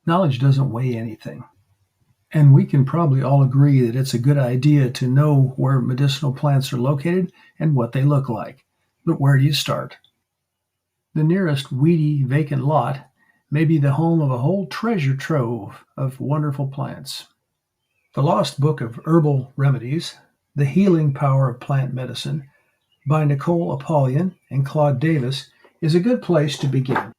Knowledge doesn't weigh anything. And we can probably all agree that it's a good idea to know where medicinal plants are located and what they look like. But where do you start? The nearest weedy, vacant lot may be the home of a whole treasure trove of wonderful plants. The Lost Book of Herbal Remedies, The Healing Power of Plant Medicine, by Nicole Apelian and Claude is a good place to begin.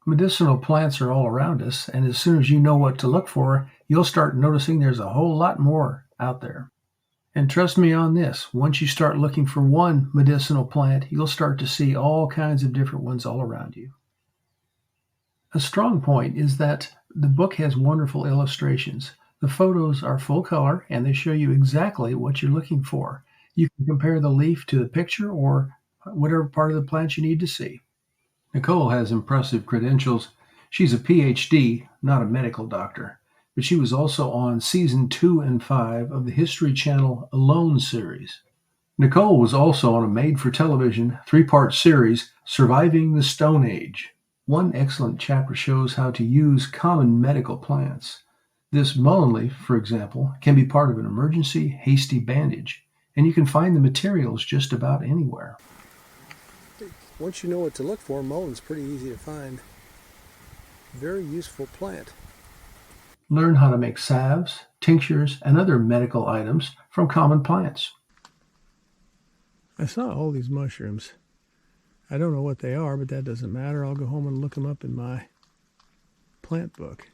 Medicinal plants are all around us, and as soon as you know what to look for, you'll start noticing there's a whole lot more out there. And trust me on this, once you start looking for one medicinal plant, you'll start to see all kinds of different ones all around you. A strong point is that the book has wonderful illustrations. The photos are full color, and they show you exactly what you're looking for. You can compare the leaf to the picture or whatever part of the plant you need to see. Nicole has impressive credentials. She's a PhD, not a medical doctor, but she was also on season 2 and 5 of the History Channel Alone series. Nicole was also on a made-for-television 3-part series, Surviving the Stone Age. One excellent chapter shows how to use common medical plants. This mullein leaf, for example, can be part of an emergency hasty bandage, and you can find the materials just about anywhere. Once you know what to look for, mulleine's pretty easy to find. Very useful plant. Learn how to make salves, tinctures, and other medical items from common plants. I saw all these mushrooms. I don't know what they are, but that doesn't matter. I'll go home and look them up in my plant book.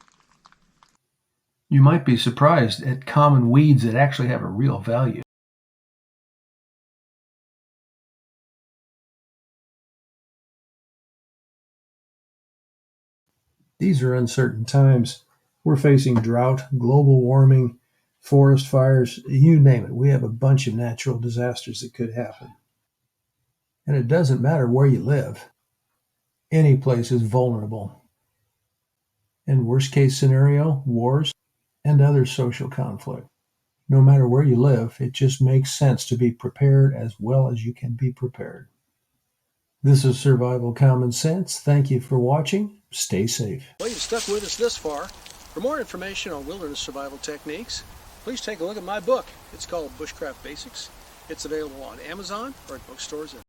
You might be surprised at common weeds that actually have a real value. These are uncertain times. We're facing drought, global warming, forest fires, you name it. We have a bunch of natural disasters that could happen. And it doesn't matter where you live. Any place is vulnerable. In worst case scenario, wars and other social conflict. No matter where you live, it just makes sense to be prepared as well as you can be prepared. This is Survival Common Sense. Thank you for watching. Stay safe. Well, you've stuck with us this far. For more information on wilderness survival techniques, please take a look at my book. It's called Bushcraft Basics. It's available on Amazon or at bookstores in